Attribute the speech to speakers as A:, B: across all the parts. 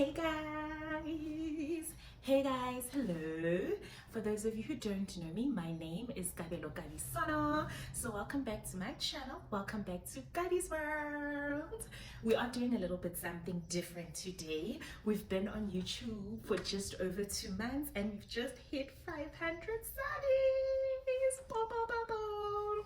A: Hey guys! Hey guys, hello. For those of you who don't know me, my name is Kabelo Sono. So welcome back to my channel. Welcome back to Gabi's World. We are doing a little bit something different today. We've been on YouTube for just over 2 months and we've just hit 500 subbies. Bow, bow, bow, bow.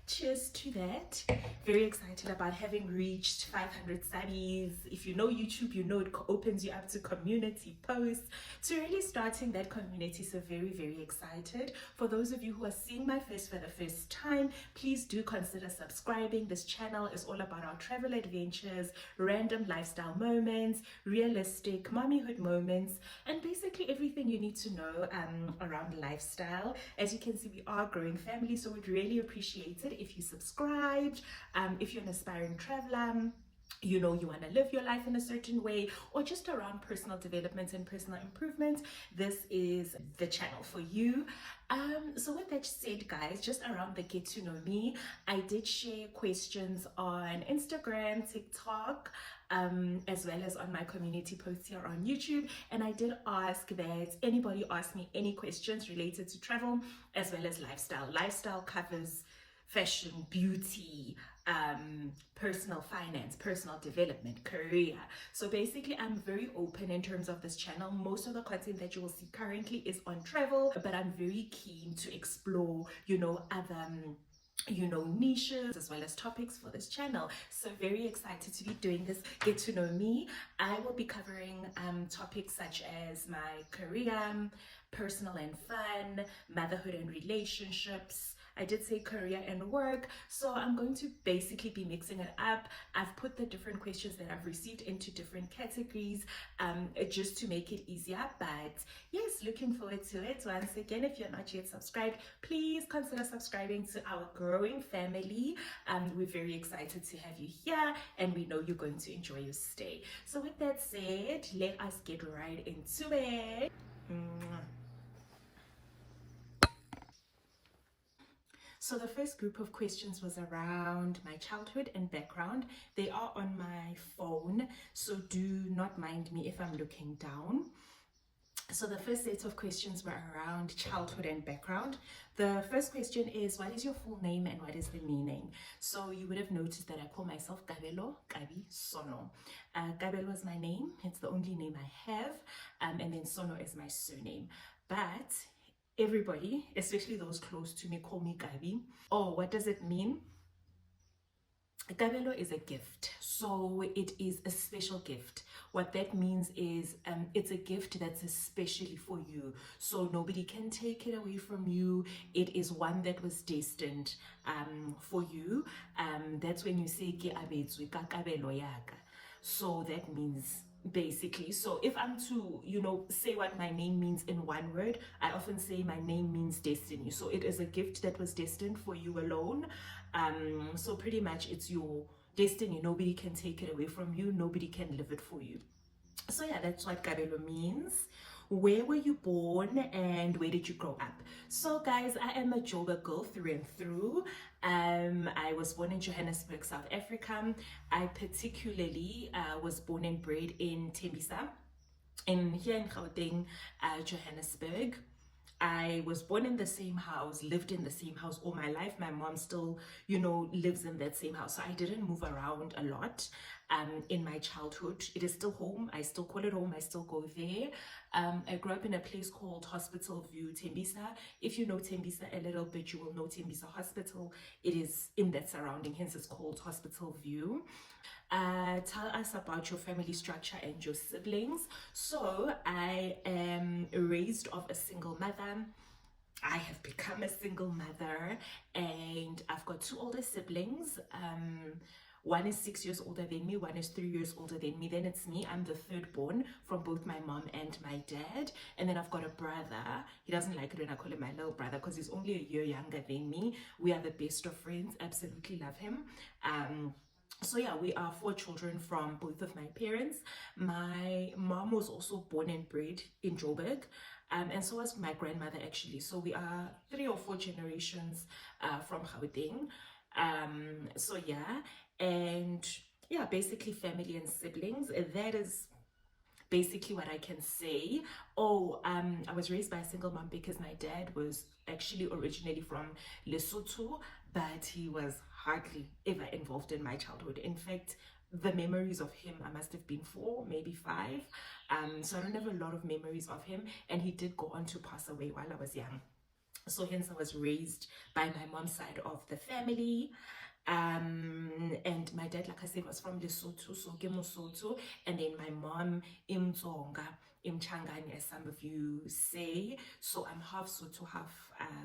A: Cheers to that. Very excited about having reached 500 subbies. If you know YouTube, you know it opens you up to community posts, to really starting that community. So very excited. For those of you who are seeing my face for the first time, please do consider subscribing. This channel is all about our travel adventures, random lifestyle moments, realistic mommyhood moments, and basically everything you need to know around lifestyle. As you can see, we are a growing family, so we'd really appreciate it if you subscribed. If you're an aspiring traveler, you know you want to live your life in a certain way, or just around personal development and personal improvement, this is the channel for you. So with that said, guys, just around the get to know me, I did share questions on Instagram, TikTok, as well as on my community posts here on YouTube, and I did ask that anybody ask me any questions related to travel as well as lifestyle covers fashion, beauty, personal finance, personal development, career. So basically, I'm very open in terms of this channel. Most of the content that you will see currently is on travel, but I'm very keen to explore, other niches as well as topics for this channel. So very excited to be doing this get to know me. I will be covering topics such as my career, personal and fun, motherhood and relationships. I did say career and work, so I'm going to basically be mixing it up. I've put the different questions that I've received into different categories just to make it easier. But yes, looking forward to it. Once again, if you're not yet subscribed, please consider subscribing to our growing family. We're very excited to have you here, and we know you're going to enjoy your stay. So with that said, let us get right into it. So the first group of questions was around my childhood and background. They are on my phone, so do not mind me if I'm looking down. So the first set of questions were around childhood and background. The first question is, what is your full name and what is the meaning? So you would have noticed that I call myself Kabelo Kabi Sono. Kabelo is my name. It's the only name I have. And then Sono is my surname. But everybody, especially those close to me, call me Kabi. Oh, what does it mean? Kabelo is a gift, so it is a special gift. What that means is it's a gift that's especially for you, so nobody can take it away from you. It is one that was destined for you. That's when you say ke abetswe ka kabelo yaka. So that means basically, so if I'm to say what my name means in one word, I often say my name means destiny. So it is a gift that was destined for you alone. So pretty much it's your destiny. Nobody can take it away from you, nobody can live it for you. So yeah, that's what Kabelo means. Where were you born and where did you grow up? So guys, I am a Joburg girl through and through. I was born in Johannesburg, South Africa. I particularly was born and bred in Tembisa, here in Gauteng, Johannesburg. I was born in the same house, lived in the same house all my life. My mom still, lives in that same house. So I didn't move around a lot in my childhood. It is still home. I still call it home. I still go there. I grew up in a place called Hospital View, Tembisa. If you know Tembisa a little bit, you will know Tembisa Hospital. It is in that surrounding, hence it's called Hospital View. Tell us about your family structure and your siblings. So I am raised of a single mother. I have become a single mother, and I've got 2 older siblings. One is 6 years older than me, one is 3 years older than me. Then it's me. I'm the third born from both my mom and my dad. And then I've got a brother. He doesn't like it when I call him my little brother because he's only a year younger than me. We are the best of friends. Absolutely love him. So yeah, we are 4 children from both of my parents. My mom was also born and bred in Joburg, and so was my grandmother actually. So we are 3 or 4 generations from Gauteng. So yeah, and yeah, basically family and siblings. basically what I can say. Oh, I was raised by a single mom because my dad was actually originally from Lesotho, but he was hardly ever involved in my childhood. In fact, the memories of him, I must have been 4, maybe 5. So I don't have a lot of memories of him, and he did go on to pass away while I was young. So hence I was raised by my mom's side of the family. And my dad, like I said, was from Lesotho, so ke Mosotho, and then my mom Imtsonga, Imchangani, as some of you say. So I'm half Sotho, half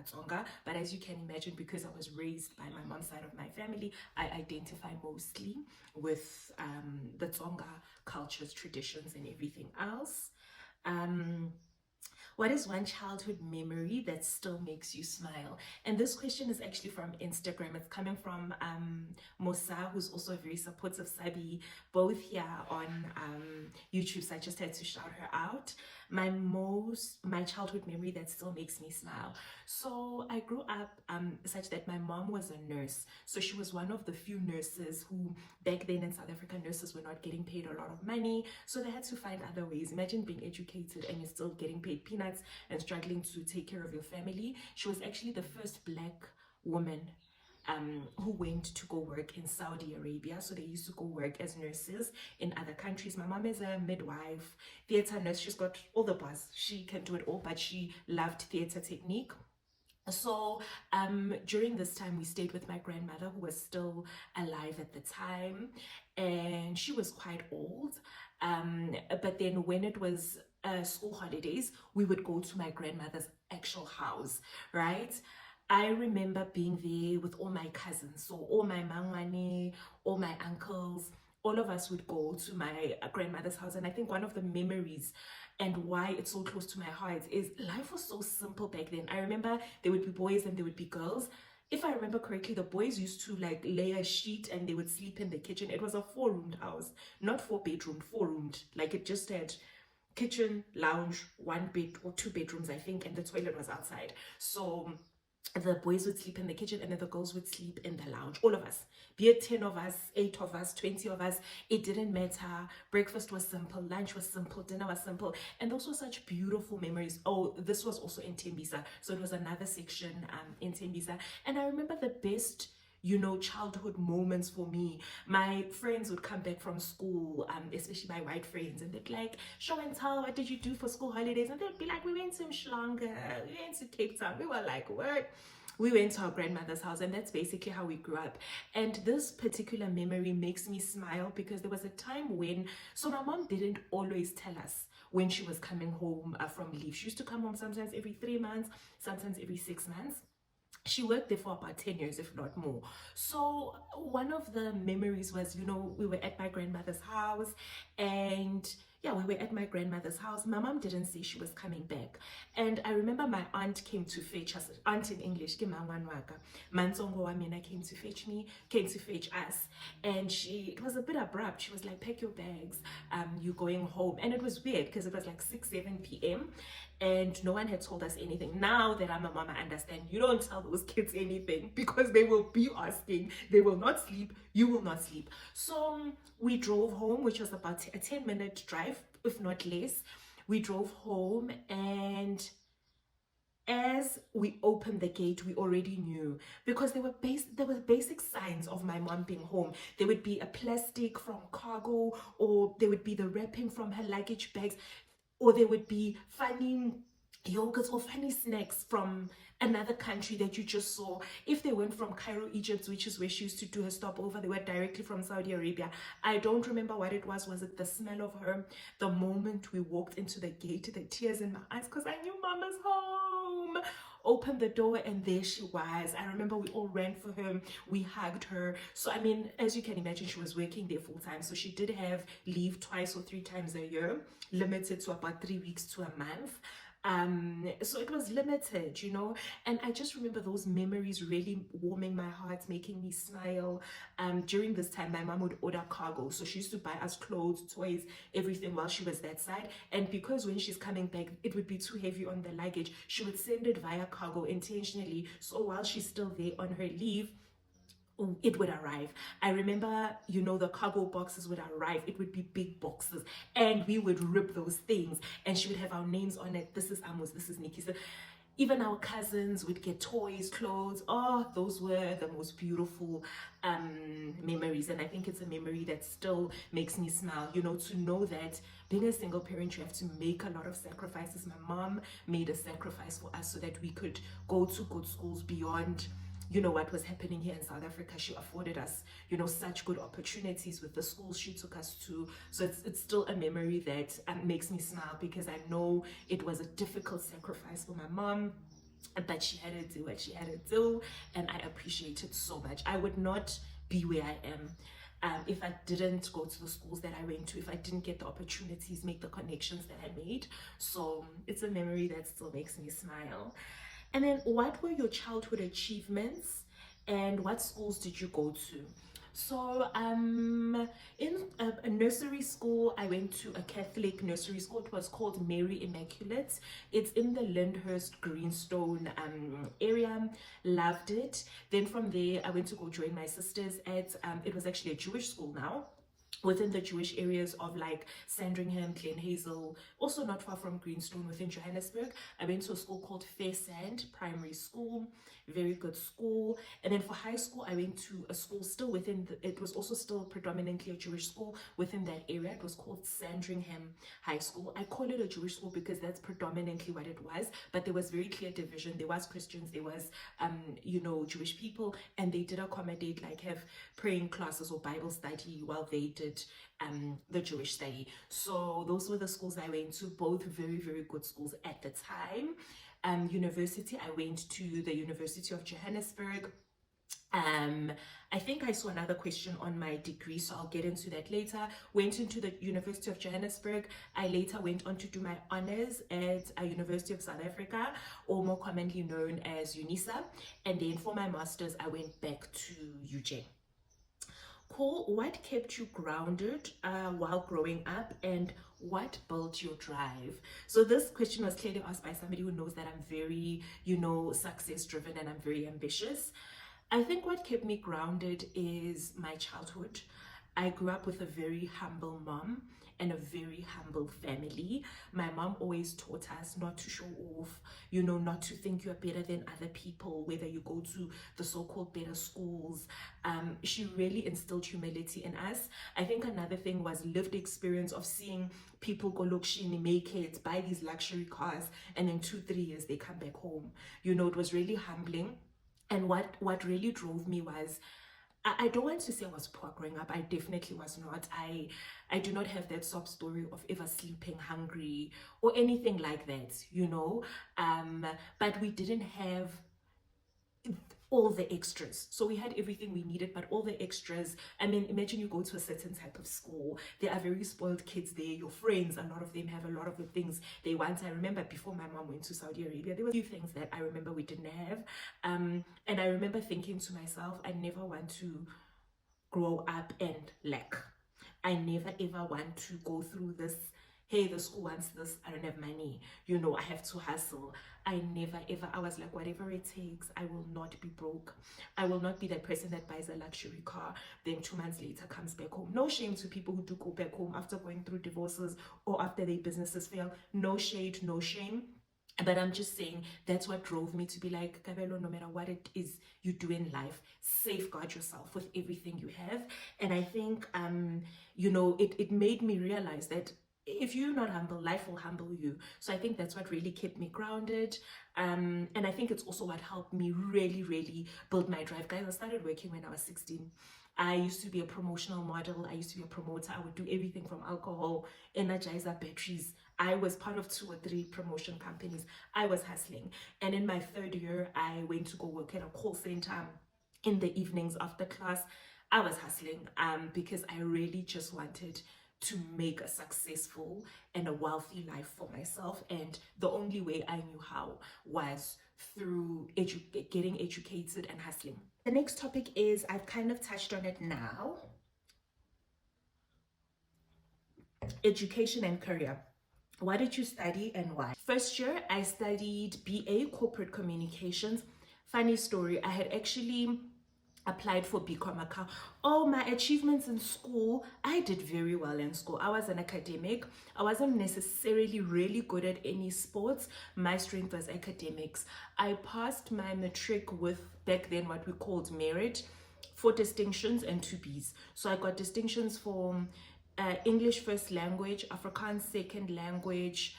A: Tsonga. But as you can imagine, because I was raised by my mom's side of my family, I identify mostly with the Tsonga cultures, traditions, and everything else. What is one childhood memory that still makes you smile? And this question is actually from Instagram. It's coming from Mosa, who's also a very supportive Sabi, both here on YouTube. So I just had to shout her out. My childhood memory that still makes me smile. So I grew up such that my mom was a nurse. So she was one of the few nurses who, back then in South Africa, nurses were not getting paid a lot of money. So they had to find other ways. Imagine being educated and you're still getting paid peanuts and struggling to take care of your family. She was actually the first Black woman who went to go work in Saudi Arabia. So they used to go work as nurses in other countries. My mom is a midwife, theater nurse. She's got all the buzz. She can do it all, but she loved theater technique. So during this time, we stayed with my grandmother, who was still alive at the time, and she was quite old. But then when it was school holidays, we would go to my grandmother's actual house, right? I remember being there with all my cousins, so all my mangwane, all my uncles, all of us would go to my grandmother's house. And I think one of the memories and why it's so close to my heart is life was so simple back then. I remember there would be boys and there would be girls. If I remember correctly, the boys used to like lay a sheet and they would sleep in the kitchen. It was a 4-roomed house, not 4-bedroom, 4-roomed. Like it just had kitchen, lounge, 1 bed or 2 bedrooms, I think, and the toilet was outside. So the boys would sleep in the kitchen and then the girls would sleep in the lounge. All of us, be it 10 of us, 8 of us, 20 of us, it didn't matter. Breakfast was simple, lunch was simple, dinner was simple, and those were such beautiful memories. Oh, this was also in Tembisa, so it was another section in Tembisa. And I remember the best, you know, childhood moments for me. My friends would come back from school, especially my white friends, and they'd be like, show and tell, what did you do for school holidays? And they'd be like, we went to Mshlanga, we went to Cape Town. We were like, what? We went to our grandmother's house, and that's basically how we grew up. And this particular memory makes me smile because there was a time when, so my mom didn't always tell us when she was coming home from leave. She used to come home sometimes every 3 months, sometimes every 6 months. She worked there for about 10 years, if not more. So one of the memories was, you know, we were at my grandmother's house, and yeah, we were at my grandmother's house. My mom didn't say she was coming back. And I remember my aunt came to fetch us, aunt in English, Mansongo Wamina came to fetch me, came to fetch us. And it was a bit abrupt. She was like, pack your bags, you're going home. And it was weird because it was like 6, 7 p.m. and no one had told us anything. Now that I'm a mom, I understand you don't tell those kids anything because they will be asking. They will not sleep. You will not sleep. So we drove home, which was about a 10-minute drive, if not less. We drove home, and as we opened the gate, we already knew because there were basic signs of my mom being home. There would be a plastic from cargo, or there would be the wrapping from her luggage bags, or there would be funny yogurts or funny snacks from another country that you just saw. If they weren't from Cairo, Egypt, which is where she used to do her stopover, they were directly from Saudi Arabia. I don't remember what it was. Was it the smell of her? The moment we walked into the gate, the tears in my eyes because I knew Mama's home. Opened the door and there she was. I remember we all ran for her. We hugged her. So I mean, as you can imagine, she was working there full time. So she did have leave 2 or 3 times a year, limited to about 3 weeks to a month. So it was limited, you know, and I just remember those memories really warming my heart, making me smile. During this time, my mom would order cargo, so she used to buy us clothes, toys, everything while she was that side. And because when she's coming back, it would be too heavy on the luggage, she would send it via cargo intentionally. So while she's still there on her leave, it would arrive. I remember, the cargo boxes would arrive. It would be big boxes, and we would rip those things, and she would have our names on it. This is Amos, this is Nikki. So even our cousins would get toys, clothes. Oh, those were the most beautiful memories. And I think it's a memory that still makes me smile, to know that being a single parent, you have to make a lot of sacrifices. My mom made a sacrifice for us so that we could go to good schools beyond what was happening here in South Africa. She afforded us, such good opportunities with the schools she took us to. So it's still a memory that makes me smile, because I know it was a difficult sacrifice for my mom, but she had to do what she had to do, and I appreciate it so much. I would not be where I am if I didn't go to the schools that I went to, if I didn't get the opportunities, make the connections that I made. So it's a memory that still makes me smile. And then, what were your childhood achievements, and what schools did you go to? So, in a nursery school, I went to a Catholic nursery school. It was called Mary Immaculate. It's in the Lyndhurst Greenstone area. Loved it. Then from there, I went to go join my sisters at, it was actually a Jewish school now, within the Jewish areas of like Sandringham, Glen Hazel, also not far from Greenstone within Johannesburg. I went to a school called Fair Sand Primary School, very good school. And then for high school, I went to a school still within, it was also still predominantly a Jewish school within that area. It was called Sandringham High School. I call it a Jewish school because that's predominantly what it was, but there was very clear division. There was Christians, there was, Jewish people, and they did accommodate, like have praying classes or Bible study while they did the Jewish study. So those were the schools I went to, both very, very good schools at the time. University, I went to the University of Johannesburg. I think I saw another question on my degree, so I'll get into that later. Went into the University of Johannesburg. I later went on to do my honors at a University of South Africa, or more commonly known as UNISA. And then for my masters, I went back to UJ. Cool. What kept you grounded while growing up, and what built your drive? So this question was clearly asked by somebody who knows that I'm very, success driven, and I'm very ambitious. I think what kept me grounded is my childhood. I grew up with a very humble mom and a very humble family. My mom always taught us not to show off, not to think you're better than other people, whether you go to the so-called better schools. She really instilled humility in us. I think another thing was lived experience of seeing people go lokshini, make it, buy these luxury cars, and in 2-3 years they come back home. It was really humbling. And what really drove me was, I don't want to say I was poor growing up. I definitely was not. I do not have that sob story of ever sleeping hungry or anything like that. But we didn't have all the extras. So we had everything we needed, but all the extras. I mean, imagine you go to a certain type of school. There are very spoiled kids there. Your friends, a lot of them have a lot of the things they want. I remember before my mom went to Saudi Arabia, there were a few things that I remember we didn't have. And I remember thinking to myself, I never want to grow up and lack. I never ever want to go through this. Hey, the school wants this, I don't have money, I have to hustle. I never ever, I was like, whatever it takes, I will not be broke. I will not be that person that buys a luxury car, then 2 months later comes back home. No shame to people who do go back home after going through divorces or after their businesses fail. No shade, no shame. But I'm just saying that's what drove me to be like, Kabelo, no matter what it is you do in life, safeguard yourself with everything you have. And I think, it made me realize that if you're not humble, life will humble you. So I think that's what really kept me grounded. And I think it's also what helped me really, really build my drive. Guys, I started working when I was 16. I used to be a promotional model. I used to be a promoter. I would do everything from alcohol, energizer, batteries. I was part of 2 or 3 promotion companies. I was hustling. And in my 3rd year, I went to go work at a call center in the evenings after class. I was hustling because I really just wanted to make a successful and a wealthy life for myself. And the only way I knew how was through getting educated and hustling. The next topic is, I've kind of touched on it now, education and career. What did you study and why? First year, I studied BA Corporate Communications. Funny story, I had actually applied for BCom account. Oh, my achievements in school, I did very well in school. I was an academic. I wasn't necessarily really good at any sports. My strength was academics. I passed my matric with, back then, what we called merit, 4 distinctions and 2 B's. So I got distinctions for English first language, Afrikaans second language,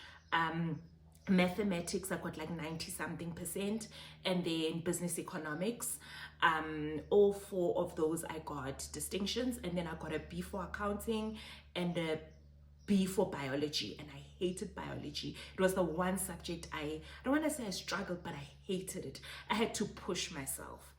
A: mathematics. I got like 90 something percent, and then business economics. All 4 of those I got distinctions, and then I got a B for accounting and a B for biology, and I hated biology. It was the one subject I don't want to say I struggled, but I hated it. I had to push myself.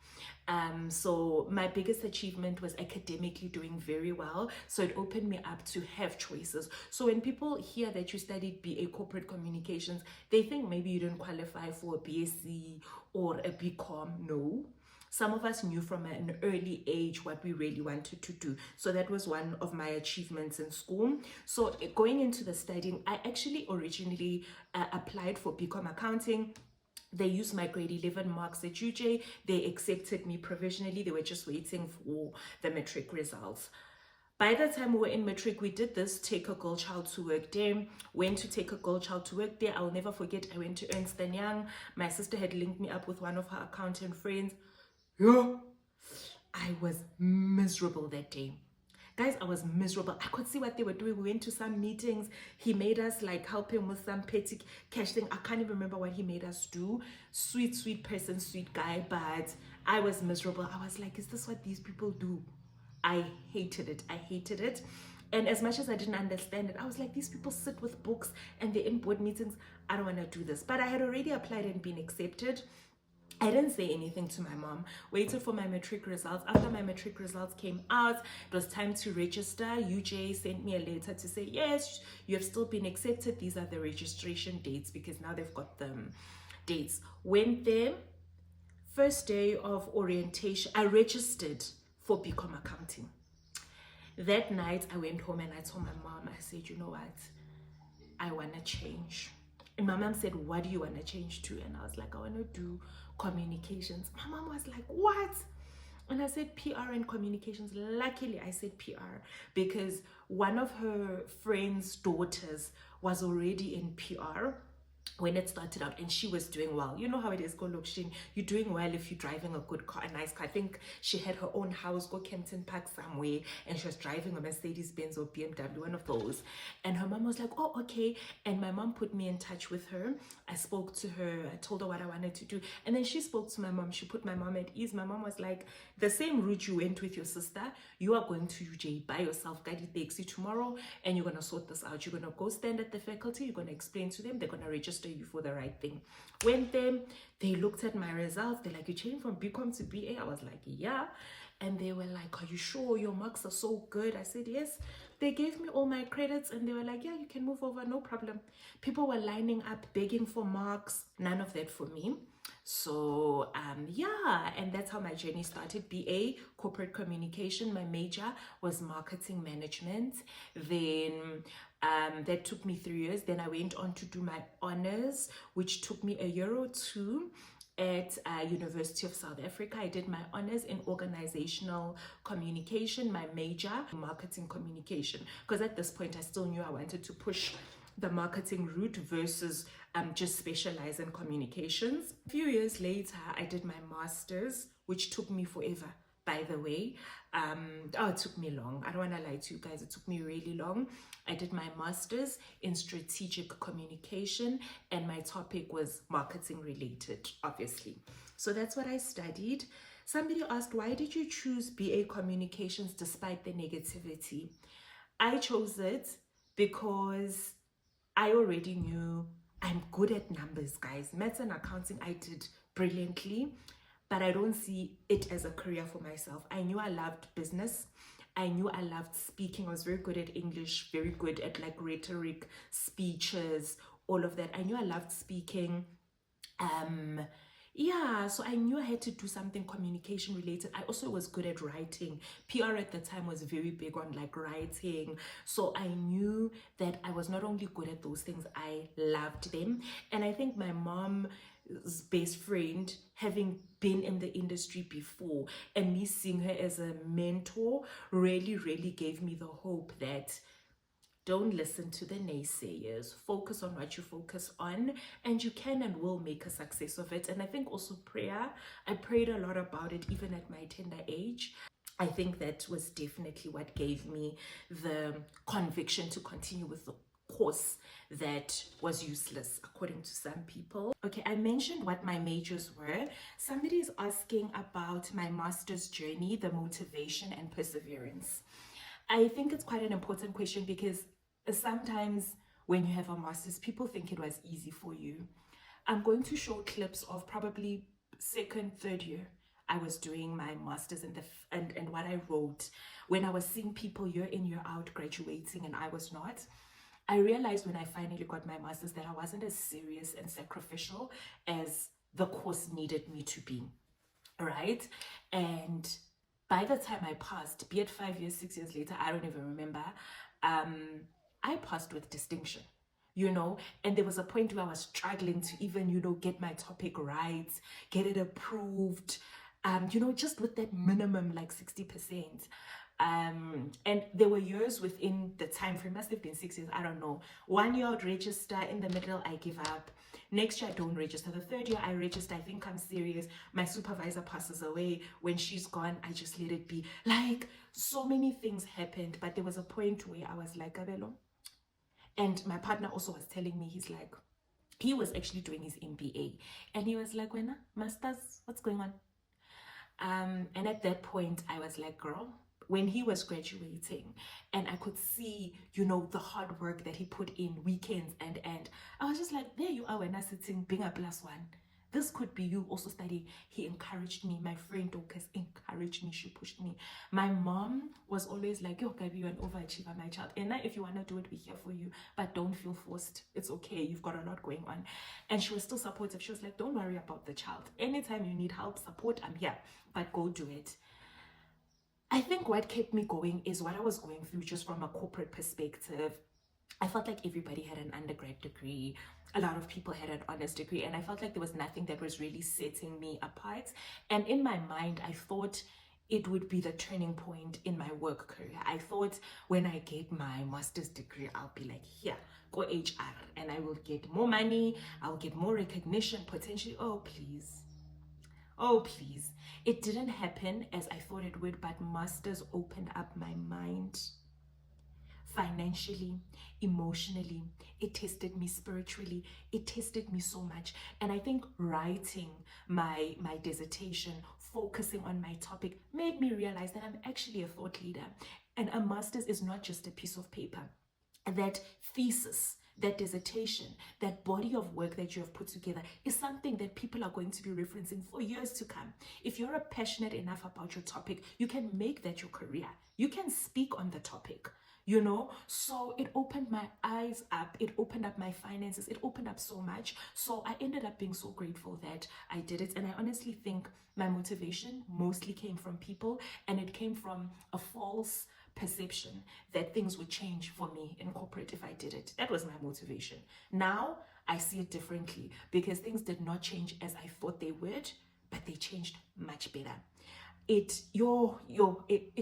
A: So my biggest achievement was academically doing very well. So it opened me up to have choices. So when people hear that you studied BA Corporate Communications, they think maybe you didn't qualify for a BSc or a BCom. No. Some of us knew from an early age what we really wanted to do. So that was one of my achievements in school. So going into the studying, I actually originally applied for BCom accounting. They used my grade 11 marks at UJ. They accepted me provisionally. They were just waiting for the matric results. By the time we were in matric, we did this take a girl child to work there. Went to take a girl child to work there. I'll never forget, I went to Ernst & Young. My sister had linked me up with one of her accountant friends. Yeah, I was miserable that day. Guys, I was miserable. I could see what they were doing. We went to some meetings. He made us like help him with some petty cash thing. I can't even remember what he made us do. Sweet person, sweet guy, but I was miserable. I was like, is this what these people do? I hated it. I hated it. And as much as I didn't understand it, I was like, these people sit with books and they're in board meetings. I don't want to do this. But I had already applied and been accepted. I didn't say anything to my mom. Waited for my matric results. After my matric results came out, it was time to register. UJ sent me a letter to say, yes, you have still been accepted. These are the registration dates, because now they've got the dates. Went there. First day of orientation, I registered for BCom accounting. That night, I went home and I told my mom, I said, you know what? I want to change. And my mom said, what do you want to change to? And I was like, I want to do communications. My mom was like, what? And I said PR and communications. Luckily, I said PR because one of her friend's daughters was already in PR when it started out, and she was doing well. You know how it is, go Lokshin. You're doing well if you're driving a good car, a nice car. I think she had her own house, go Kempton Park somewhere, and she was driving a Mercedes Benz or BMW, one of those. And her mom was like, oh, okay. And my mom put me in touch with her. I spoke to her. I told her what I wanted to do. And then she spoke to my mom. She put my mom at ease. My mom was like, the same route you went with your sister, you are going to UJ by yourself. Daddy takes you tomorrow, and you're going to sort this out. You're going to go stand at the faculty. You're going to explain to them. They're going to register you for the right thing. Went there, they looked at my results. They're like, you changed from BCom to BA? I was like, yeah. And they were like, are you sure your marks are so good? I said, yes. They gave me all my credits and they were like, yeah, you can move over, no problem. People were lining up, begging for marks. None of that for me. So yeah, and that's how my journey started. BA corporate communication. My major was marketing management. Then that took me 3 years. Then I went on to do my honors, which took me a year or two at University of South Africa. I did my honors in organizational communication, my major marketing communication, because at this point I still knew I wanted to push the marketing route versus just specialize in communications. A few years later, I did my master's, which took me forever, by the way. It took me long. I don't want to lie to you guys. It took me really long. I did my master's in strategic communication, and my topic was marketing related, obviously. So that's what I studied. Somebody asked, why did you choose BA communications despite the negativity? I chose it because I already knew I'm good at numbers, guys. Maths and accounting, I did brilliantly, but I don't see it as a career for myself. I knew I loved business. I knew I loved speaking. I was very good at English, very good at like rhetoric, speeches, all of that. I knew I loved speaking. Yeah, so I knew I had to do something communication related. I also was good at writing. PR at the time was very big on like writing. So I knew that I was not only good at those things, I loved them. And I think my mom's best friend, having been in the industry before and me seeing her as a mentor, really gave me the hope that don't listen to the naysayers. Focus on what you focus on, and you can and will make a success of it. And I think also prayer, I prayed a lot about it even at my tender age. I think that was definitely what gave me the conviction to continue with the course that was useless according to some people. Okay, I mentioned what my majors were. Somebody is asking about my master's journey, the motivation and perseverance. I think it's quite an important question because sometimes when you have a master's, people think it was easy for you. I'm going to show clips of probably second, third year. I was doing my master's and what I wrote when I was seeing people year in, year out graduating and I was not. I realized when I finally got my master's that I wasn't as serious and sacrificial as the course needed me to be, right? And by the time I passed, be it 5 years, 6 years later, I don't even remember, I passed with distinction, you know. And there was a point where I was struggling to even, you know, get my topic right, get it approved, you know, just with that minimum like 60%. And there were years within the time frame, must have been 6 years, I don't know. 1 year I'd register, in the middle I give up. Next year I don't register. The third year I register, I think I'm serious. My supervisor passes away. When she's gone, I just let it be. Like, so many things happened, but there was a point where I was like, Abelo. And my partner also was telling me, he's like, he was actually doing his MBA. And he was like, Wena, masters, what's going on? And at that point, I was like, girl, when he was graduating and I could see, you know, the hard work that he put in weekends and I was just like, there you are when I sitting being a plus one. This could be you also studying. He encouraged me. My friend Dorcas encouraged me. She pushed me. My mom was always like, yo, Gabi, you're an overachiever, my child. And now if you want to do it, we're here for you. But don't feel forced. It's okay. You've got a lot going on. And she was still supportive. She was like, don't worry about the child. Anytime you need help, support, I'm here. But go do it. I think what kept me going is what I was going through just from a corporate perspective. I felt like everybody had an undergrad degree. A lot of people had an honors degree, and I felt like there was nothing that was really setting me apart. And in my mind, I thought it would be the turning point in my work career. I thought when I get my master's degree, I'll be like, here, go HR, and I will get more money, I'll get more recognition, potentially. Oh, please. Oh, please. It didn't happen as I thought it would, but masters opened up my mind financially, emotionally. It tested me spiritually. It tested me so much. And I think writing my dissertation, focusing on my topic, made me realize that I'm actually a thought leader. And a master's is not just a piece of paper. That thesis, that dissertation, that body of work that you have put together is something that people are going to be referencing for years to come. If you're passionate enough about your topic, you can make that your career. You can speak on the topic, you know. So it opened my eyes up. It opened up my finances. It opened up so much. So I ended up being so grateful that I did it. And I honestly think my motivation mostly came from people, and it came from a false perception that things would change for me in corporate if I did it. That was my motivation. Now I see it differently because things did not change as I thought they would, but they changed much better. It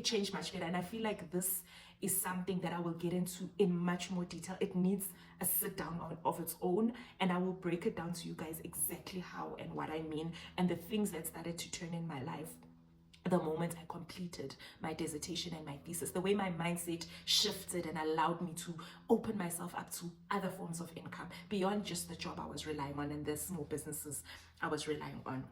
A: changed much better, and I feel like this is something that I will get into in much more detail. It needs a sit down of its own, and I will break it down to you guys exactly how and what I mean and the things that started to turn in my life the moment I completed my dissertation and my thesis, the way my mindset shifted and allowed me to open myself up to other forms of income beyond just the job I was relying on and the small businesses I was relying on.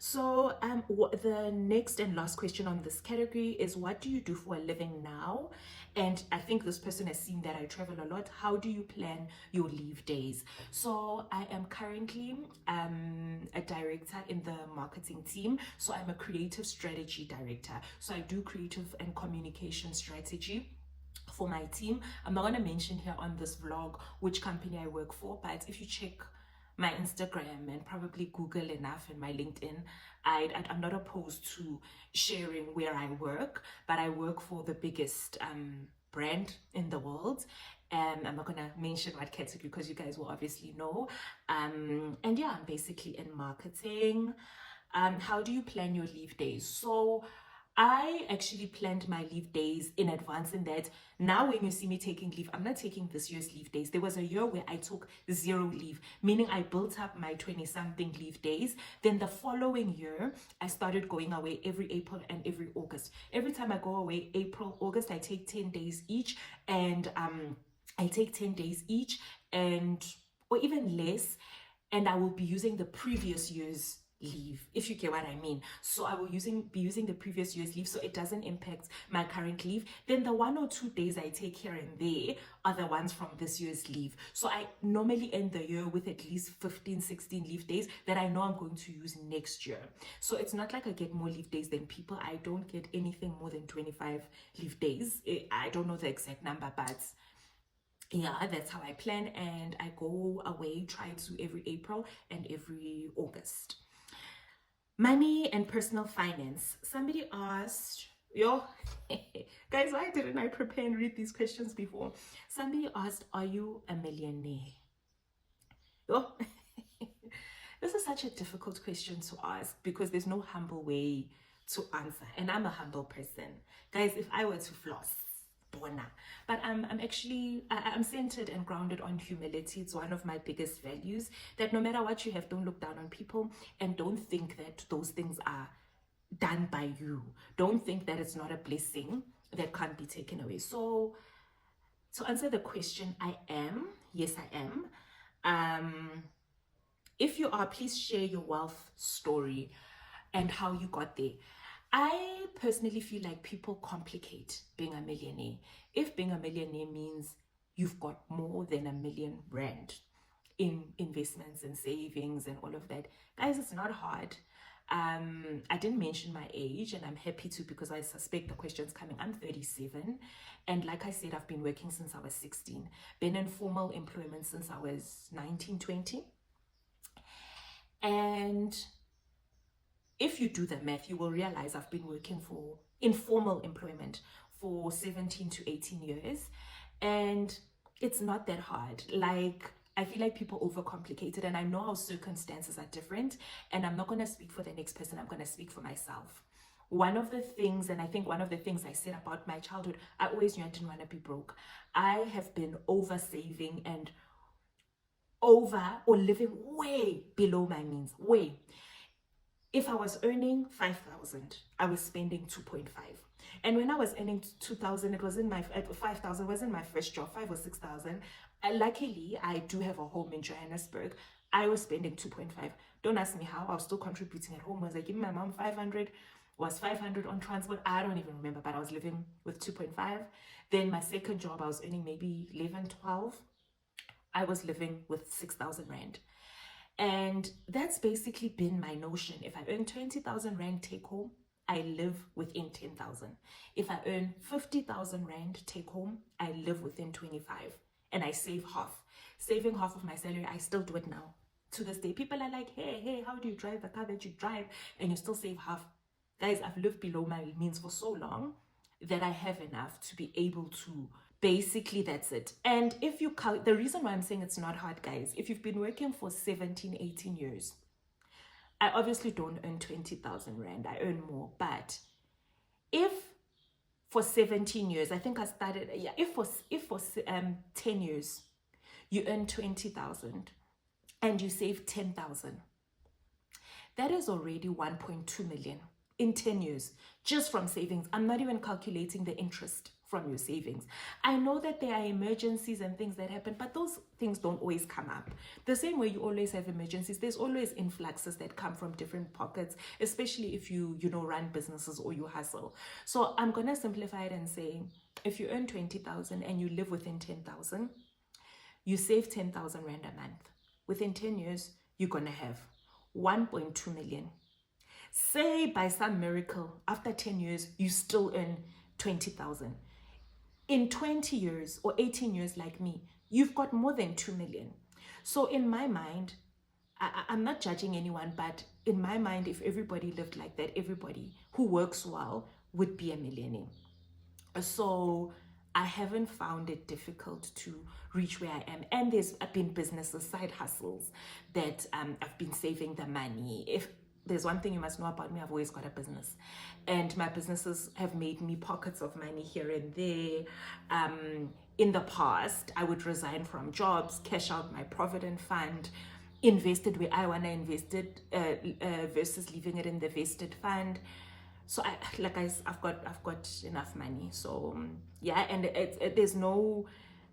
A: So the next and last question on this category is, what do you do for a living now? And I think this person has seen that I travel a lot. How do you plan your leave days? So I am currently a director in the marketing team. So I'm a creative strategy director. So I do creative and communication strategy for my team. I'm not going to mention here on this vlog which company I work for, but if you check my Instagram and probably Google enough and my LinkedIn, I'm not opposed to sharing where I work, but I work for the biggest brand in the world. I'm not gonna mention what category because you guys will obviously know. And yeah, I'm basically in marketing. How do you plan your leave days? So I actually planned my leave days in advance, in that now when you see me taking leave, I'm not taking this year's leave days. There was a year where I took zero leave, meaning I built up my 20 something leave days. Then the following year, I started going away every April and every August. Every time I go away, April, August, I take 10 days each. And I take 10 days each, and or even less, and I will be using the previous year's leave, if you get what I mean. So I will be using the previous year's leave, so it doesn't impact my current leave. Then the 1 or 2 days I take here and there are the ones from this year's leave. So I normally end the year with at least 15, 16 leave days that I know I'm going to use next year. So it's not like I get more leave days than people. I don't get anything more than 25 leave days. I don't know the exact number, but yeah, that's how I plan. And I go away, try to, every April and every August. Money and personal finance. Somebody asked, yo, guys, why didn't I prepare and read these questions before? Somebody asked, are you a millionaire? Yo, this is such a difficult question to ask because there's no humble way to answer. And I'm a humble person. Guys, if I were to floss, bona. But I'm centered and grounded on humility. It's one of my biggest values, that no matter what you have, don't look down on people and don't think that those things are done by you. Don't think that it's not a blessing that can't be taken away. So to answer the question, I am. Yes, I am. If you are, please share your wealth story and how you got there. I personally feel like people complicate being a millionaire. If being a millionaire means you've got more than R1 million in investments and savings and all of that, guys, it's not hard. I didn't mention my age, and I'm happy to, because I suspect the question's coming. I'm 37, and like I said, I've been working since I was 16, been in formal employment since I was 19, 20. And if you do the math, you will realize I've been working for informal employment for 17 to 18 years. And it's not that hard. Like, I feel like people overcomplicate it, and I know our circumstances are different. And I'm not going to speak for the next person, I'm going to speak for myself. One of the things, and I think one of the things I said about my childhood, I always knew I didn't want to be broke. I have been over saving and over or living way below my means, way. If I was earning 5,000, I was spending 2.5. And when I was earning 2,000, it was in my 5,000 was in my first job, 5 or 6,000. Luckily, I do have a home in Johannesburg. I was spending 2.5. Don't ask me how. I was still contributing at home. Was I giving my mom 500? Was 500 on transport? I don't even remember, but I was living with 2.5. Then my second job, I was earning maybe 11, 12. I was living with 6,000 rand. And that's basically been my notion. If I earn 20,000 rand take home, I live within 10,000. If I earn 50,000 rand take home, I live within 25. And I save half. Saving half of my salary, I still do it now. To this day, people are like, hey, how do you drive the car that you drive and you still save half? Guys, I've lived below my means for so long that I have enough to be able to. Basically, that's it. And if you the reason why I'm saying it's not hard, guys, if you've been working for 17, 18 years, I obviously don't earn 20,000 rand. I earn more. But if for 17 years, I think I started, yeah, if for 10 years, you earn 20,000 and you save 10,000, that is already 1.2 million in 10 years, just from savings. I'm not even calculating the interest from your savings. I know that there are emergencies and things that happen, but those things don't always come up. The same way you always have emergencies, there's always influxes that come from different pockets, especially if you run businesses or you hustle. So I'm gonna simplify it and say, if you earn 20,000 and you live within 10,000, you save 10,000 rand a month. Within 10 years, you're gonna have 1.2 million. Say by some miracle, after 10 years, you still earn 20,000. In 20 years or 18 years like me, you've got more than 2 million. So in my mind, I'm not judging anyone, but in my mind, if everybody lived like that, everybody who works well would be a millionaire. So I haven't found it difficult to reach where I am. And there's been businesses, side hustles that I've been saving the money. If there's one thing you must know about me, I've always got a business. And my businesses have made me pockets of money here and there. In the past, I would resign from jobs, cash out my provident fund, invested where I want to invest it versus leaving it in the vested fund. So I've got enough money. So yeah, and there's no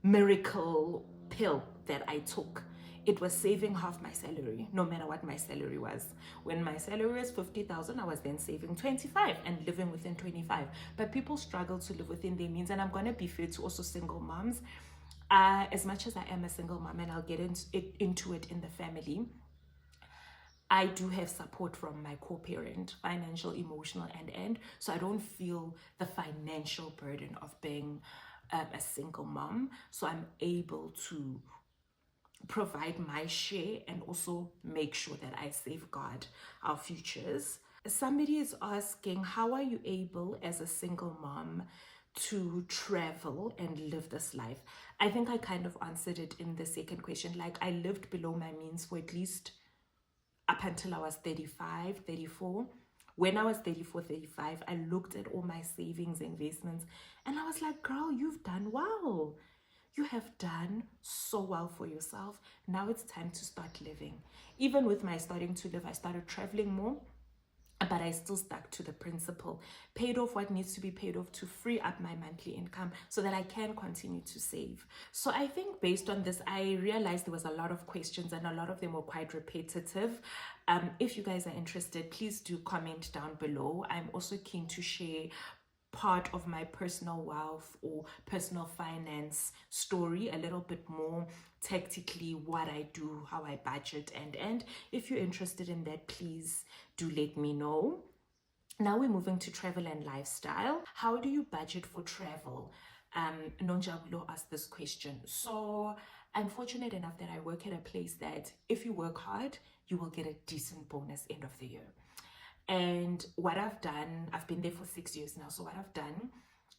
A: miracle pill that I took. It was saving half my salary, no matter what my salary was. When my salary was 50,000, I was then saving 25 and living within 25. But people struggle to live within their means, and I'm gonna be fair to also single moms. As much as I am a single mom, and I'll get into it in the family, I do have support from my co-parent, financial, emotional, and so I don't feel the financial burden of being a single mom. So I'm able to provide my share and also make sure that I safeguard our futures. Somebody is asking, how are you able as a single mom to travel and live this life? I think I kind of answered it in the second question. Like, I lived below my means for at least up until I was 35, 34. When I was 34, 35, I looked at all my savings, investments, and I was like, girl, you've done well. You have done so well for yourself. Now it's time to start living. Even with my starting to live, I started traveling more, but I still stuck to the principle. Paid off what needs to be paid off to free up my monthly income so that I can continue to save. So I think based on this, I realized there was a lot of questions and a lot of them were quite repetitive. If you guys are interested, please do comment down below. I'm also keen to share part of my personal wealth or personal finance story, a little bit more tactically what I do, how I budget, and if you're interested in that, please do let me know. Now we're moving to travel and lifestyle. How do you budget for travel? Nonjabulo asked this question. So I'm fortunate enough that I work at a place that if you work hard, you will get a decent bonus end of the year. And what I've done, I've been there for 6 years now. So what I've done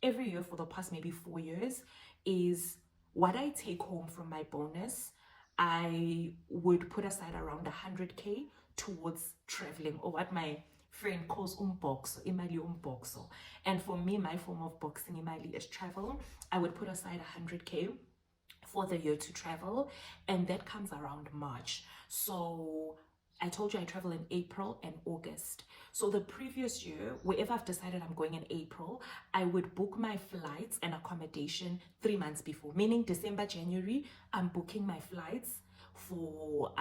A: every year for the past maybe 4 years is what I take home from my bonus, I would put aside around 100K towards traveling, or what my friend calls umboxo, imali umboxo. And for me, my form of boxing imali is travel. I would put aside 100K for the year to travel, and that comes around March. So I told you I travel in April and August. So the previous year, wherever I've decided I'm going in April, I would book my flights and accommodation 3 months before, meaning December, January, I'm booking my flights for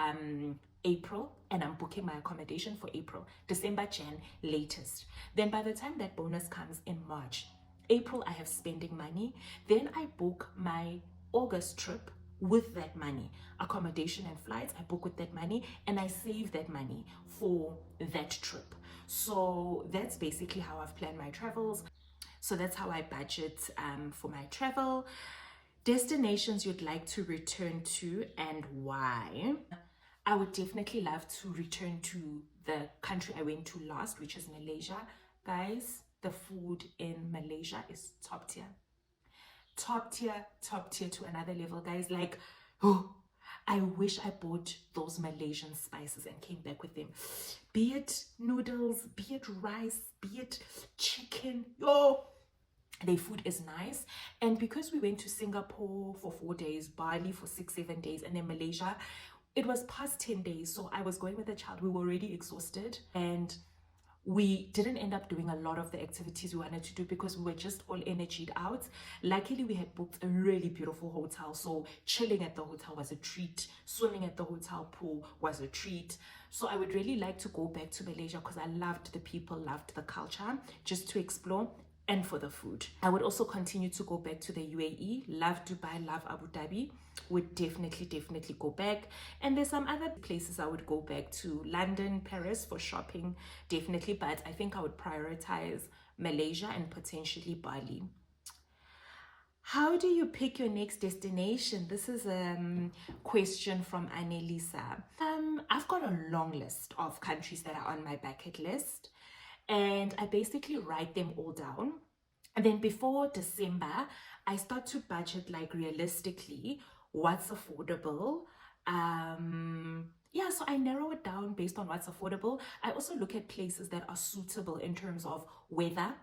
A: April, and I'm booking my accommodation for April, December, Jan, latest. Then by the time that bonus comes in March, April, I have spending money. Then I book my August trip with that money, accommodation and flights, I book with that money, and I save that money for that trip. So that's basically how I've planned my travels. So that's how I budget for my travel. Destinations you'd like to return to and why? I would definitely love to return to the country I went to last, which is Malaysia. Guys, the food in Malaysia is top tier. Top tier to another level, guys. Like, oh, I wish I bought those Malaysian spices and came back with them. Be it noodles, be it rice, be it chicken. Yo, their food is nice. And because we went to Singapore for 4 days, Bali for 6-7 days, and then Malaysia, it was past 10 days. So I was going with a child. We were already exhausted, and we didn't end up doing a lot of the activities we wanted to do because we were just all energied out. Luckily, we had booked a really beautiful hotel, so chilling at the hotel was a treat. Swimming at the hotel pool was a treat. So I would really like to go back to Malaysia because I loved the people, loved the culture, just to explore, and for the food. I would also continue to go back to the UAE. Love Dubai, love Abu Dhabi. Would definitely go back. And there's some other places I would go back to. London, Paris for shopping, definitely. But I think I would prioritize Malaysia and potentially Bali. How do you pick your next destination? This is a question from Annelisa. I've got a long list of countries that are on my bucket list, and I basically write them all down. And then before December, I start to budget like realistically what's affordable. Yeah, so I narrow it down based on what's affordable. I also look at places that are suitable in terms of weather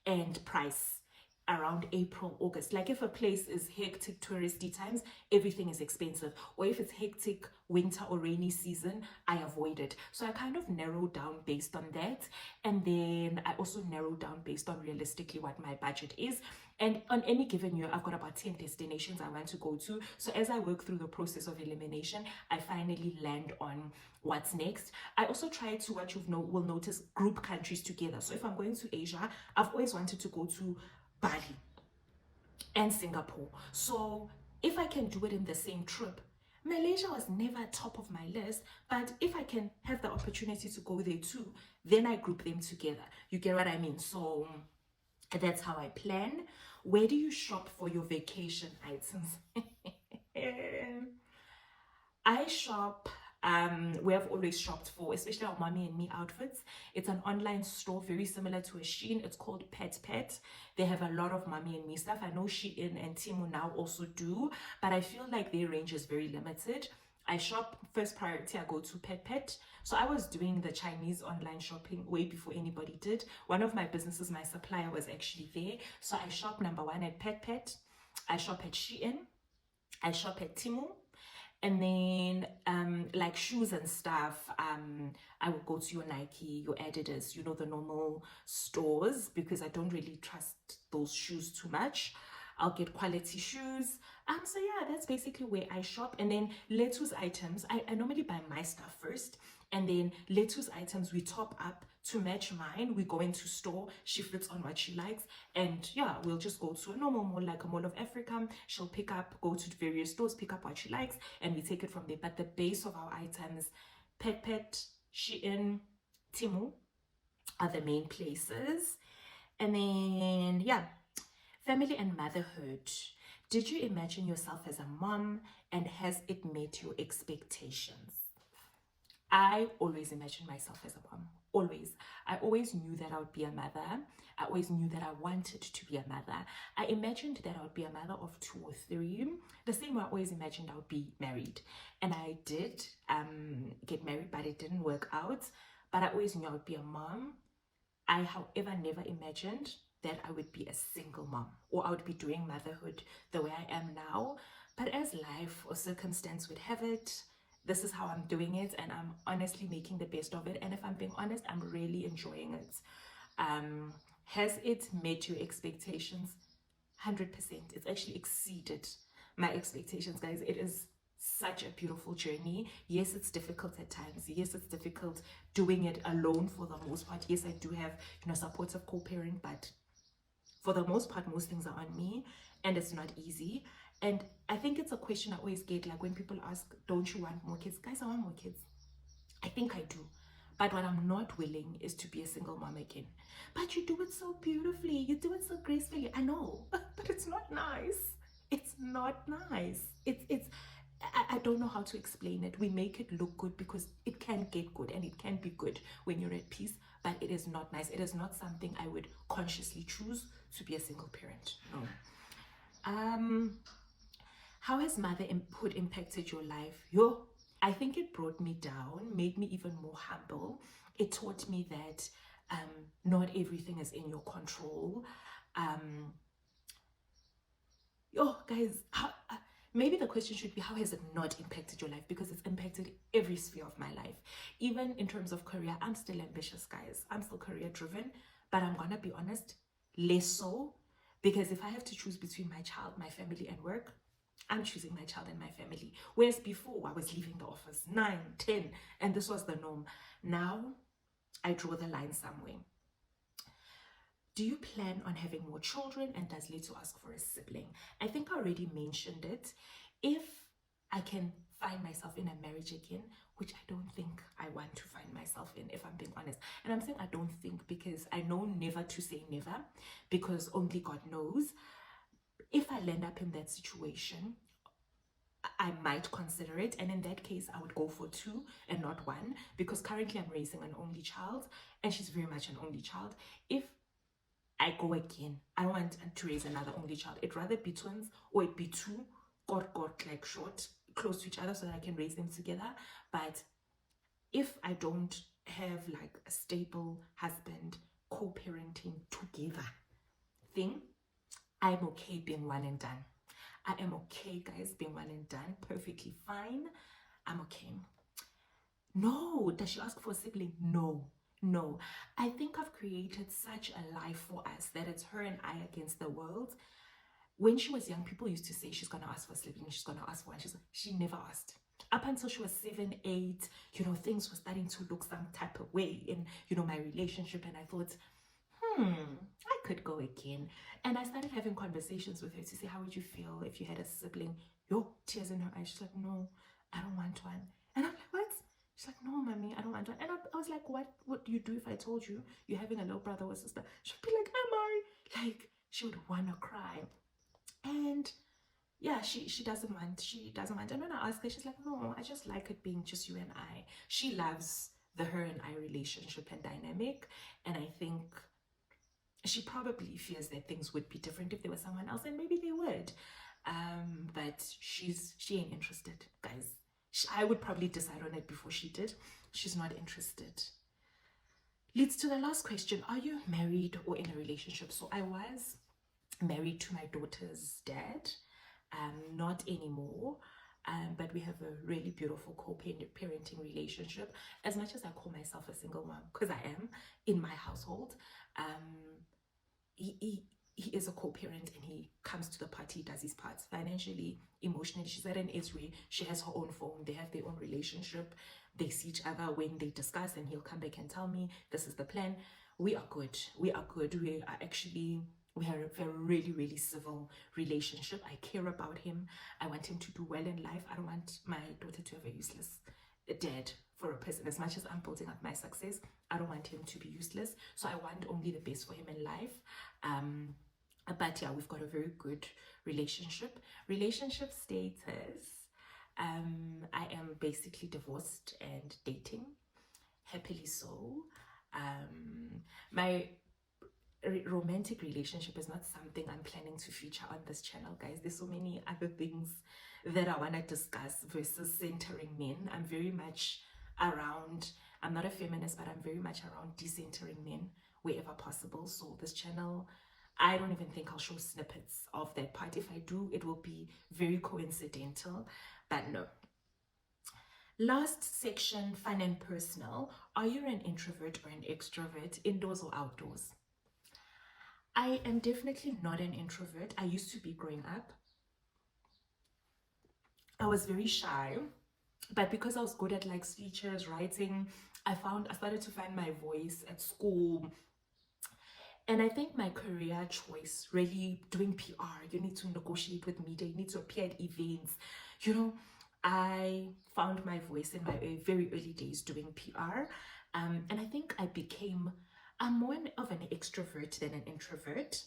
A: and price around April, August. Like if a place is hectic touristy times, everything is expensive. Or if it's hectic winter or rainy season, I avoid it. So I kind of narrow down based on that. And then I also narrow down based on realistically what my budget is. And on any given year, I've got about 10 destinations I want to go to. So as I work through the process of elimination, I finally land on what's next. I also try to, what you will notice, group countries together. So if I'm going to Asia, I've always wanted to go to Bali and Singapore. So if I can do it in the same trip, Malaysia was never top of my list, but if I can have the opportunity to go there too, then I group them together. You get what I mean? So that's how I plan. Where do you shop for your vacation items? I shop we have always shopped for, especially our mommy and me outfits. It's an online store very similar to a Shein. It's called Pet Pet. They have a lot of mommy and me stuff. I know Shein and Temu now also do, but I feel like their range is very limited. I shop, first priority, I go to Pet Pet. So I was doing the Chinese online shopping way before anybody did. One of my businesses, my supplier was actually there. So I shop number one at Pet Pet. I shop at Shein. I shop at Temu. And then like shoes and stuff, I will go to your Nike, your Adidas, you know, the normal stores, because I don't really trust those shoes too much. I'll get quality shoes. So yeah, that's basically where I shop. And then lettuce items, I normally buy my stuff first, and then lettuce items we top up to match mine. We go into store, she flips on what she likes, and yeah, we'll just go to a normal mall, like a Mall of Africa. She'll pick up, go to various stores, pick up what she likes, and we take it from there. But the base of our items, Pet Pet, Shein, Temu, are the main places. And then yeah, family and motherhood. Did you imagine yourself as a mom, and has it met your expectations? I always imagined myself as a mom. Always. I always knew that I would be a mother. I always knew that I wanted to be a mother. I imagined that I would be a mother of 2 or 3. The same way I always imagined I would be married. And I did get married, but it didn't work out. But I always knew I would be a mom. I, however, never imagined that I would be a single mom, or I would be doing motherhood the way I am now. But as life or circumstance would have it, this is how I'm doing it, and I'm honestly making the best of it. And if I'm being honest, I'm really enjoying it. Has it met your expectations? 100%. It's actually exceeded my expectations, guys. It is such a beautiful journey. Yes, it's difficult at times. Yes, it's difficult doing it alone for the most part. Yes, I do have, supportive co-parent, but for the most part, most things are on me, and it's not easy. And I think it's a question I always get, like when people ask, don't you want more kids? Guys, I want more kids. I think I do. But what I'm not willing is to be a single mom again. But you do it so beautifully. You do it so gracefully. I know, but it's not nice. It's not nice. I don't know how to explain it. We make it look good because it can get good, and it can be good when you're at peace, but it is not nice. It is not something I would consciously choose to be a single parent. No. How has motherhood impacted your life? I think it brought me down, made me even more humble. It taught me that not everything is in your control. Guys, maybe the question should be, how has it not impacted your life? Because it's impacted every sphere of my life. Even in terms of career, I'm still ambitious, guys. I'm still career driven, but I'm gonna be honest, less so, because if I have to choose between my child, my family, and work, I'm choosing my child and my family. Whereas before, I was leaving the office 9, 10, and this was the norm. Now, I draw the line somewhere. Do you plan on having more children, and does Leto ask for a sibling? I think I already mentioned it. If I can find myself in a marriage again, which I don't think I want to find myself in, if I'm being honest. And I'm saying I don't think because I know never to say never, because only God knows. If I land up in that situation, I might consider it. And in that case, I would go for two and not one, because currently I'm raising an only child and she's very much an only child. If I go again, I don't want to raise another only child. It'd rather be twins or it be two, got like short, close to each other so that I can raise them together. But if I don't have like a stable husband co-parenting together thing, I'm okay being one and done. I am okay, guys, being one and done. Perfectly fine. I'm okay. No. Does she ask for a sibling? No. No. I think I've created such a life for us that it's her and I against the world. When she was young, people used to say she's gonna ask for a sibling, she's gonna ask for one. She never asked. Up until she was 7, 8, things were starting to look some type of way in, my relationship. And I thought, I could go again. And I started having conversations with her to say, how would you feel if you had a sibling? Yo, tears in her eyes. She's like, no, I don't want one. And I'm like, what? She's like, no, mommy, I don't want one. And I was like, what do you do if I told you you're having a little brother or sister? She'd be like, am I? Like, she would want to cry. And yeah, she doesn't want. And when I ask her, she's like, no, I just like it being just you and I. She loves the her and I relationship and dynamic. And I think she probably fears that things would be different if there was someone else, and maybe they would. But she ain't interested, guys. I would probably decide on it before she did. She's not interested. Leads to the last question. Are you married or in a relationship? So I was married to my daughter's dad. Not anymore. But we have a really beautiful co-parenting relationship. As much as I call myself a single mom, because I am in my household, he is a co-parent and he comes to the party, does his parts financially, emotionally. She's at an age where she has her own phone, they have their own relationship, they see each other when they discuss, and he'll come back and tell me this is the plan. We are good. We have a really, really civil relationship. I care about him. I want him to do well in life. I don't want my daughter to have a useless dad for a person. As much as I'm building up my success, I don't want him to be useless. So I want only the best for him in life. But yeah, we've got a very good relationship. Relationship status. I am basically divorced and dating. Happily so. My romantic relationship is not something I'm planning to feature on this channel, guys. There's so many other things that I want to discuss versus centering men. I'm very much around, I'm not a feminist, but I'm very much around decentering men wherever possible. So this channel, I don't even think I'll show snippets of that part. If I do, it will be very coincidental, but no. Last section, fun and personal. Are you an introvert or an extrovert, indoors or outdoors? I am definitely not an introvert. I used to be growing up. I was very shy, but because I was good at like speeches, writing, I started to find my voice at school. And I think my career choice, really doing PR, you need to negotiate with media, you need to appear at events. I found my voice in my very early days doing PR. And I think I'm more of an extrovert than an introvert.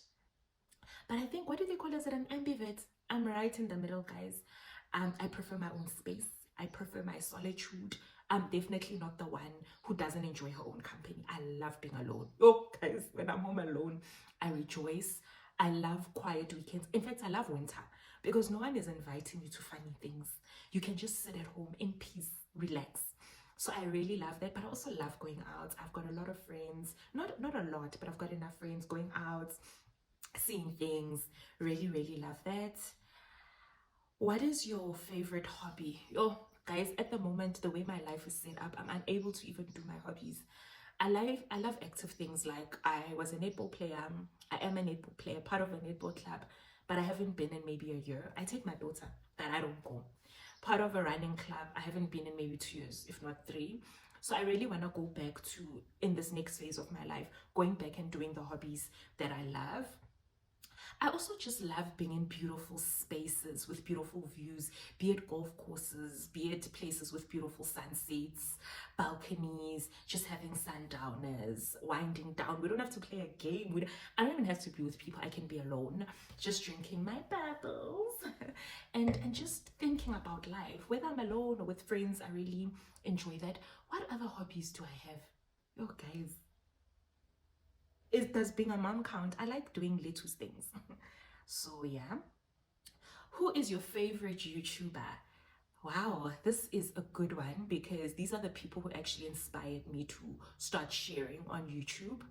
A: But I think, what do they call us? An ambivert. I'm right in the middle, guys. I prefer my own space. I prefer my solitude. I'm definitely not the one who doesn't enjoy her own company. I love being alone. Oh, guys, when I'm home alone, I rejoice. I love quiet weekends. In fact, I love winter because no one is inviting you to funny things. You can just sit at home in peace, relax. So I really love that, but I also love going out. I've got a lot of friends, not a lot, but I've got enough friends going out, seeing things. Really, really love that. What is your favorite hobby? Oh, guys, at the moment, the way my life is set up, I'm unable to even do my hobbies. I love active things. Like, I was a netball player. I am a netball player, part of a netball club, but I haven't been in maybe a year. I take my daughter, but I don't go. Part of a running club, I haven't been in maybe 2 years, if not 3. So I really want to go back to, in this next phase of my life, going back and doing the hobbies that I love. I also just love being in beautiful spaces with beautiful views, be it golf courses, be it places with beautiful sunsets, balconies, just having sundowners, winding down. We don't have to play a game. I don't even have to be with people. I can be alone, just drinking my bubbles and just thinking about life. Whether I'm alone or with friends, I really enjoy that. What other hobbies do I have? Oh, guys, does being a mom count? I like doing little things. So yeah. Who is your favorite YouTuber? Wow, this is a good one because these are the people who actually inspired me to start sharing on YouTube.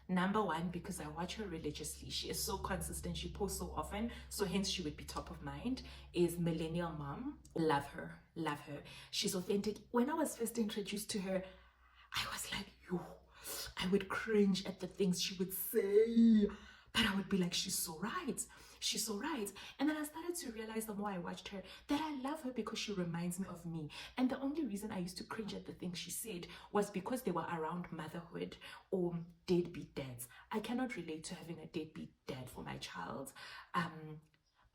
A: Number one, because I watch her religiously. She is so consistent. She posts so often. So hence she would be top of mind. Is Millennial Mom. Love her. Love her. She's authentic. When I was first introduced to her, I was like, yo, I would cringe at the things she would say. But I would be like, she's so right. She's so right. And then I started to realize the more I watched her that I love her because she reminds me of me. And the only reason I used to cringe at the things she said was because they were around motherhood or deadbeat dads. I cannot relate to having a deadbeat dad for my child.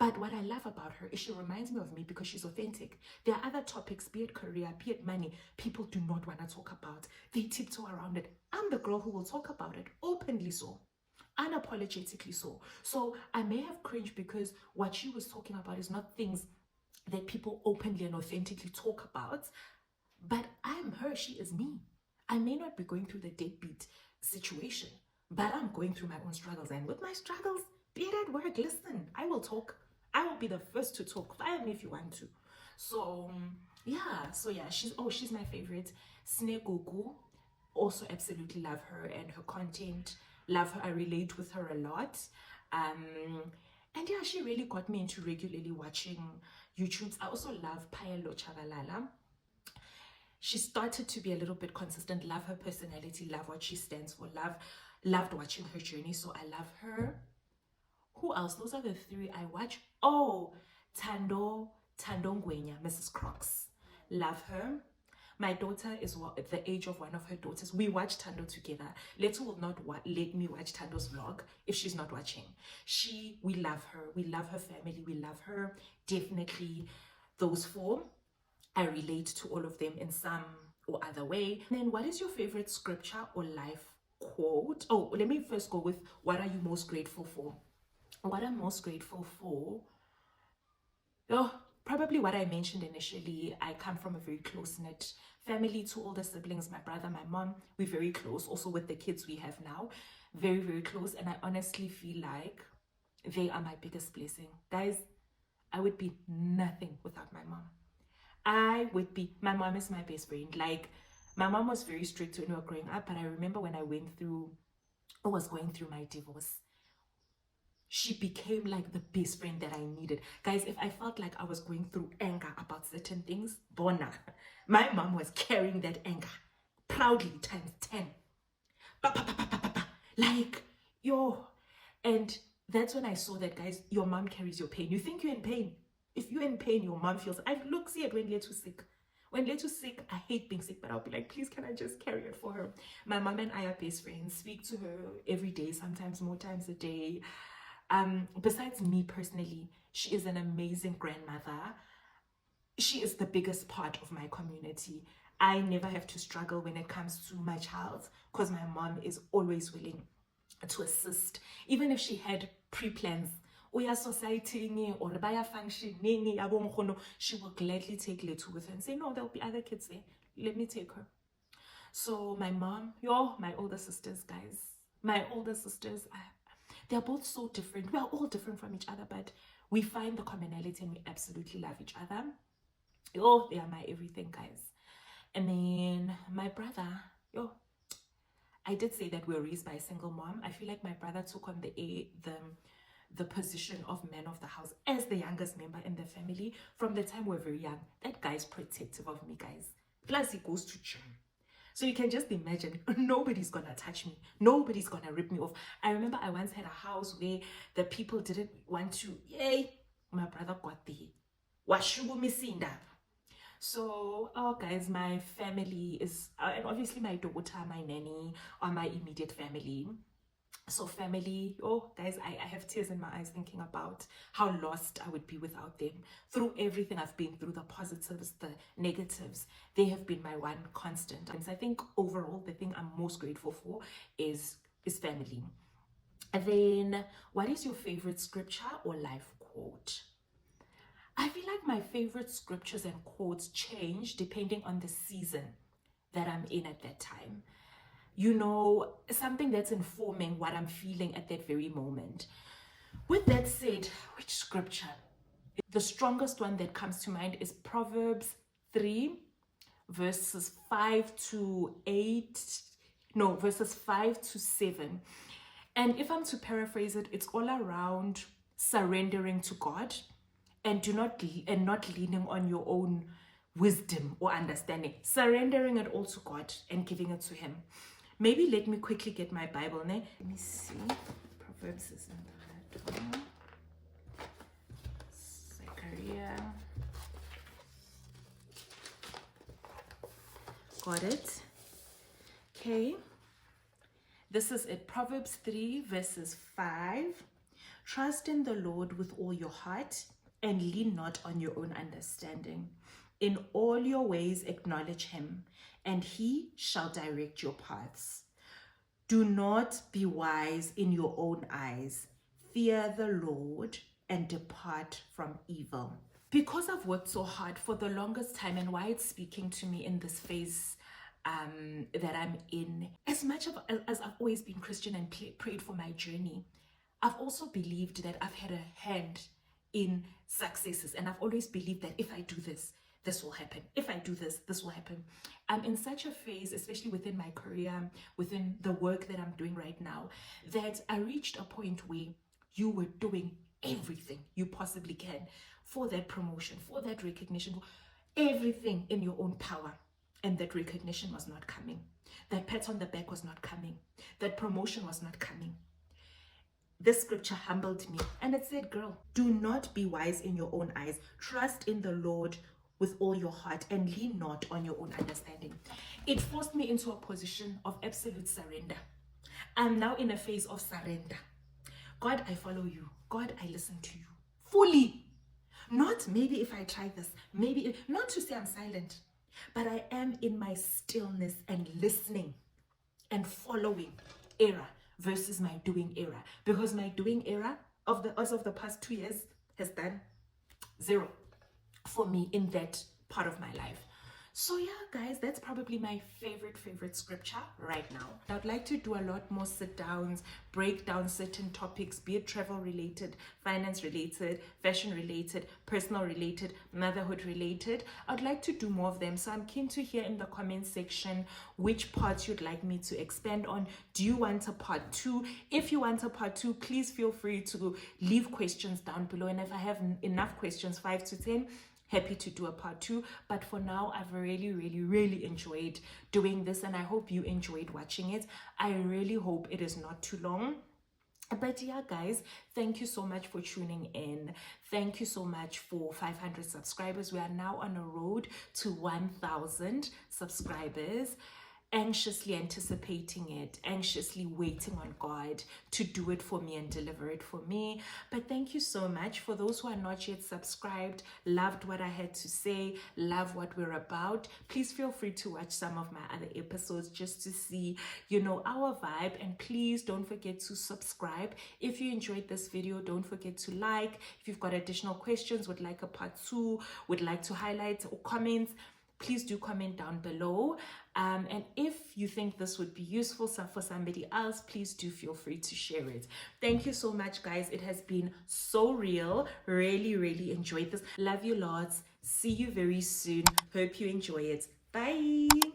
A: But what I love about her is she reminds me of me because she's authentic. There are other topics, be it career, be it money, people do not want to talk about. They tiptoe around it. I'm the girl who will talk about it openly so. Unapologetically so. So I may have cringed because what she was talking about is not things that people openly and authentically talk about, but I'm her, she is me. I may not be going through the deadbeat situation, but I'm going through my own struggles. And with my struggles, be it at work, listen, I will talk. I will be the first to talk. Fire me if you want to. So yeah, she's my favorite. Snegugu, also absolutely love her and her content. Love her. I relate with her a lot. And yeah, she really got me into regularly watching YouTubes. I also love Paelo Chavalala. She started to be a little bit consistent. Love her personality, love what she stands for, loved watching her journey. So I love her. Who else? Those are the three I watch. Oh, Tando Ngwenya, Mrs. Crocs. Love her. My daughter is at the age of one of her daughters. We watch Tando together. Leto will not let me watch Tando's vlog if she's not watching. We love her. We love her family. We love her. Definitely those four. I relate to all of them in some or other way. And then what is your favorite scripture or life quote? Oh, let me first go with what are you most grateful for? What I'm most grateful for, oh, probably what I mentioned initially. I come from a very close-knit family, two older siblings, my brother, my mom. We're very close, also with the kids we have now. Very, very close. And I honestly feel like they are my biggest blessing. Guys, I would be nothing without my mom. My mom is my best friend. Like, my mom was very strict when we were growing up, but I remember when I was going through my divorce, she became like the best friend that I needed. Guys, if I felt like I was going through anger about certain things, Bona, my mom was carrying that anger proudly times 10. Like, yo. And that's when I saw that, guys, your mom carries your pain. You think you're in pain. If you're in pain, your mom feels. See it when Letu's sick. When Letu's sick, I hate being sick, but I'll be like, please, can I just carry it for her? My mom and I are best friends. Speak to her every day, sometimes more times a day. Besides me personally, she is an amazing grandmother. She is the biggest part of my community. I never have to struggle when it comes to my child because my mom is always willing to assist. Even if she had pre-plans, Oya society or baya function, she will gladly take Letu with her and say, no, there'll be other kids there. Let me take her. So my mom, my older sisters, guys. My older sisters, they're both so different. We're all different from each other, but we find the commonality and we absolutely love each other. They are my everything, guys. And then my brother, I did say that we were raised by a single mom. I feel like my brother took on the position of man of the house as the youngest member in the family from the time we're very young. That guy's protective of me, guys. Plus, he goes to gym. So you can just imagine, nobody's gonna touch me. Nobody's gonna rip me off. I remember I once had a house where the people didn't want to, my brother got there. Washubu misinda. So, guys, my family is, and obviously my daughter, my nanny, are my immediate family. So family, oh guys, I have tears in my eyes thinking about how lost I would be without them. Through everything I've been through, the positives, the negatives, they have been my one constant. And I think overall the thing I'm most grateful for is family. And then, what is your favorite scripture or life quote? I feel like my favorite scriptures and quotes change depending on the season that I'm in at that time. You know, something that's informing what I'm feeling at that very moment. With that said, which scripture? The strongest one that comes to mind is Proverbs 3, verses 5 to 8. No, verses 5 to 7. And if I'm to paraphrase it, it's all around surrendering to God and not leaning on your own wisdom or understanding. Surrendering it all to God and giving it to Him. Maybe let me quickly get my Bible. Let me see. Proverbs is in the red one. Zechariah. Got it. Okay. This is it. Proverbs 3 verses 5. Trust in the Lord with all your heart and lean not on your own understanding. In all your ways acknowledge Him, and He shall direct your paths. Do not be wise in your own eyes. Fear the Lord and depart from evil. Because I've worked so hard for the longest time, and why it's speaking to me in this phase that I'm in, as much as I've always been Christian and prayed for my journey, I've also believed that I've had a hand in successes, and I've always believed that if I do this, this will happen. If I do this, this will happen. I'm in such a phase, especially within my career, within the work that I'm doing right now, that I reached a point where you were doing everything you possibly can for that promotion, for that recognition, everything in your own power. And that recognition was not coming. That pat on the back was not coming. That promotion was not coming. This scripture humbled me, and it said, girl, do not be wise in your own eyes. Trust in the Lord with all your heart and lean not on your own understanding. It forced me into a position of absolute surrender. I'm now in a phase of surrender. God, I follow you. God, I listen to you fully. Not maybe if I try this, not to say I'm silent, but I am in my stillness and listening and following era versus my doing era, because my doing era as of the past 2 years has done zero for me in that part of my life. So yeah, guys, that's probably my favorite scripture right now. I'd like to do a lot more sit downs, break down certain topics, be it travel related, finance related, fashion related, personal related, motherhood related. I'd like to do more of them. So I'm keen to hear in the comment section which parts you'd like me to expand on. Do you want a part 2? If you want a part 2, please feel free to leave questions down below. And if I have enough questions, 5 to 10, happy to do a part 2. But for now, I've really enjoyed doing this, and I hope you enjoyed watching it. I really hope it is not too long. But yeah, guys, thank you so much for tuning in. Thank you so much for 500 subscribers. We are now on a road to 1,000 subscribers. Anxiously anticipating it, anxiously waiting on God to do it for me and deliver it for me. But thank you so much. For those who are not yet subscribed, loved what I had to say, love what we're about, please feel free to watch some of my other episodes just to see, our vibe. And please don't forget to subscribe. If you enjoyed this video, don't forget to like. If you've got additional questions, would like a part 2, would like to highlight or comment, please do comment down below. And if you think this would be useful for somebody else, please do feel free to share it. Thank you so much, guys. It has been so real. Really enjoyed this. Love you lots. See you very soon. Hope you enjoy it. Bye.